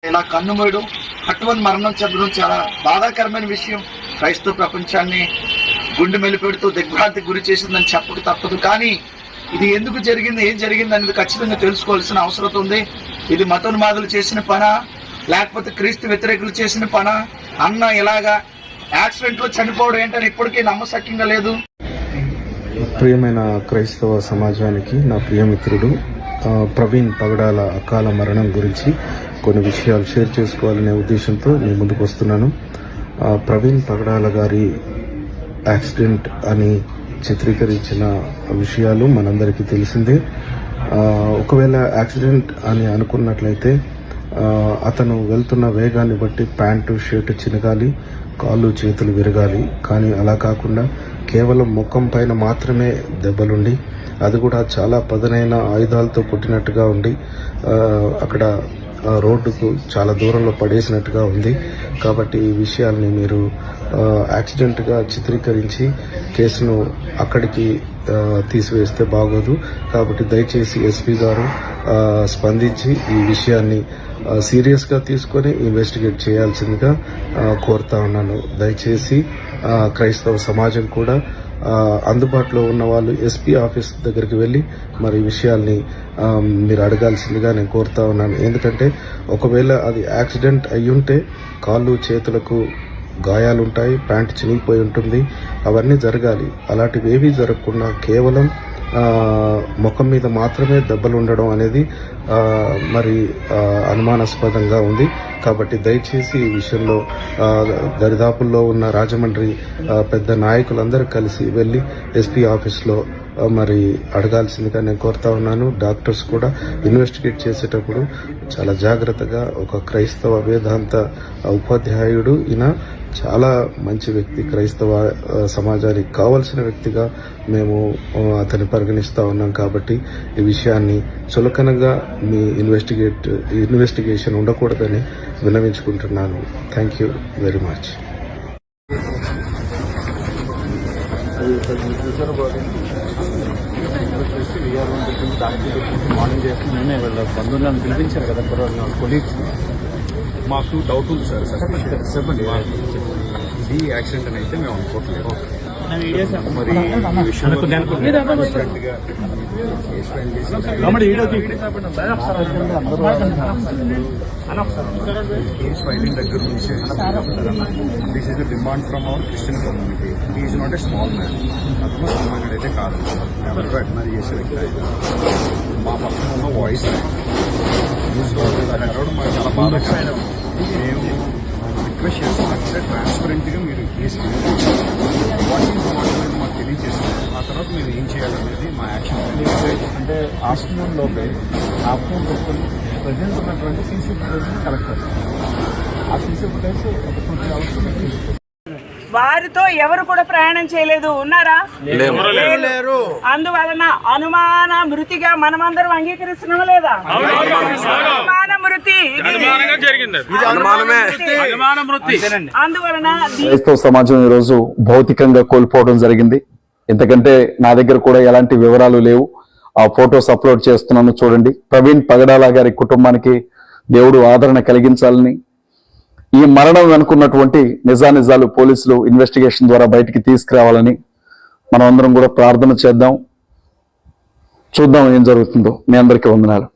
ఇలా కన్నుమూయడం, అటువంటి మరణం చెందడం చాలా బాధాకరమైన విషయం. క్రైస్తవ ప్రపంచాన్ని గుండె మెలిపెడుతూ దిగ్భ్రాంతికి గురి చేసిందని చెప్పక తప్పదు. కానీ ఇది ఎందుకు జరిగింది, ఏం జరిగింది అనేది ఖచ్చితంగా తెలుసుకోవాల్సిన అవసరం ఉంది. ఇది మతోన్మాదులు చేసిన పనా, లేకపోతే క్రీస్తు వ్యతిరేకులు చేసిన పనా? అన్న ఇలాగా యాక్సిడెంట్ లో చనిపోవడం ఏంటని ఇప్పటికీ నమ్మశక్యంగా లేదు. ప్రియమైన క్రైస్తవ సమాజానికి నా ప్రియమిత్రుడు ప్రవీణ్ పగడాల అకాల మరణం గురించి కొన్ని విషయాలు షేర్ చేసుకోవాలనే ఉద్దేశంతో నేను ముందుకు వస్తున్నాను. ప్రవీణ్ పగడాల గారి యాక్సిడెంట్ అని చిత్రీకరించిన విషయాలు మనందరికీ తెలిసిందే. ఒకవేళ యాక్సిడెంట్ అని అనుకున్నట్లయితే అతను వెళ్తున్న వేగాన్ని బట్టి ప్యాంటు షర్టు చినగాలి, కాళ్ళు చేతులు విరగాలి. కానీ అలా కాకుండా కేవలం ముఖం పైన మాత్రమే దెబ్బలుండి, అది కూడా చాలా పదునైన ఆయుధాలతో కొట్టినట్టుగా ఉండి అక్కడ రోడ్డుకు చాలా దూరంలో పడేసినట్టుగా ఉంది. కాబట్టి ఈ విషయాల్ని మీరు యాక్సిడెంట్గా చిత్రీకరించి కేసును అక్కడికి తీసివేస్తే బాగోదు. కాబట్టి దయచేసి ఎస్పీ గారు స్పందించి ఈ విషయాన్ని సీరియస్గా తీసుకొని ఇన్వెస్టిగేట్ చేయాల్సిందిగా కోరుతా ఉన్నాను. దయచేసి క్రైస్తవ సమాజం కూడా అందుబాటులో ఉన్న వాళ్ళు ఎస్పీ ఆఫీస్ దగ్గరికి వెళ్ళి మరి విషయాల్ని మీరు అడగాల్సిందిగా నేను కోరుతా ఉన్నాను. ఎందుకంటే ఒకవేళ అది యాక్సిడెంట్ అయ్యుంటే కాళ్ళు చేతులకు గాయాలుంటాయి, ప్యాంట్ చినిగిపోయి ఉంటుంది, అవన్నీ జరగాలి. అలాంటివి ఏవీ జరగకుండా కేవలం ముఖం మీద మాత్రమే దెబ్బలు ఉండడం అనేది మరి అనుమానాస్పదంగా ఉంది. కాబట్టి దయచేసి ఈ విషయంలో దరిదాపుల్లో ఉన్న రాజమండ్రి పెద్ద నాయకులందరూ కలిసి వెళ్ళి ఎస్పీ ఆఫీస్లో మరి అడగాల్సిందిగా నేను కోరుతా ఉన్నాను. డాక్టర్స్ కూడా ఇన్వెస్టిగేట్ చేసేటప్పుడు చాలా జాగ్రత్తగా, ఒక క్రైస్తవ వేదాంత ఉపాధ్యాయుడు ఈయన చాలా మంచి వ్యక్తి, క్రైస్తవ సమాజానికి కావలసిన వ్యక్తిగా మేము అతన్ని పరిగణిస్తూ ఉన్నాం. కాబట్టి ఈ విషయాన్ని చులకనగా మీ ఇన్వెస్టిగేషన్ ఉండకూడదని విన్నవించుకుంటున్నాను. Thank you very much. Morning చేసి నేనే వాళ్ళ బంధువులను పిలిపించారు కదా కొలీగ్స్. మాకు డౌట్ ఉంది సార్. చెప్పండి. ఇది యాక్సిడెంట్ అని అయితే మేము అనుకోవట్లేదు. మరి ఈ విషయంలో కేస్ ఫైలింగ్ దగ్గర నుంచి this is the demand from our Christian community. He is not a small man. అతను సామాన్యుడు అయితే కాదు, ఎవరు అడ్మైర్ చేసే వ్యక్తి అయితే. మా పక్కన ఉన్న వాయిస్ మాకు చాలా బాధ. మేము రిక్వెస్ట్ చేస్తామంటే ట్రాన్స్పరెంట్గా మీరు కేసు వాట్ ఈజ్ వాట్ అనేది మాకు తెలియజేస్తాం. ఆ తర్వాత మేము ఏం చేయాలనేది మా యాక్షన్. అంటే ఆఫ్టర్నూన్లోపే ప్రజెంట్ ఉన్నటువంటి సీసీ ఫుటేజ్ కలెక్ట్ చేస్తాం. ఆ సీసీ ఫుటేజ్ ఒక 20 అవర్స్ వారితో ఎవరు కూడా ప్రయాణం చేయలేదు, ఉన్నారా? లేరు. అందువలన అనుమాన మృతిగా మనమందరం అంగీకరిస్తున్నామా లేదా? అనుమాన మృతి అందువలన క్రైస్తవ సమాజం ఈ రోజు భౌతికంగా కోల్పోవడం జరిగింది. ఎందుకంటే నా దగ్గర కూడా ఎలాంటి వివరాలు లేవు. ఆ ఫొటోస్ అప్లోడ్ చేస్తున్నాను, చూడండి. ప్రవీణ్ పగడాల గారి కుటుంబానికి దేవుడు ఆదరణ కలిగించాలని, ఈ మరణం అనుకున్నటువంటి నిజానిజాలు పోలీసులు ఇన్వెస్టిగేషన్ ద్వారా బయటికి తీసుకురావాలని మనం అందరం కూడా ప్రార్థన చేద్దాం. చూద్దాం ఏం జరుగుతుందో. మీ అందరికీ వందనాలు.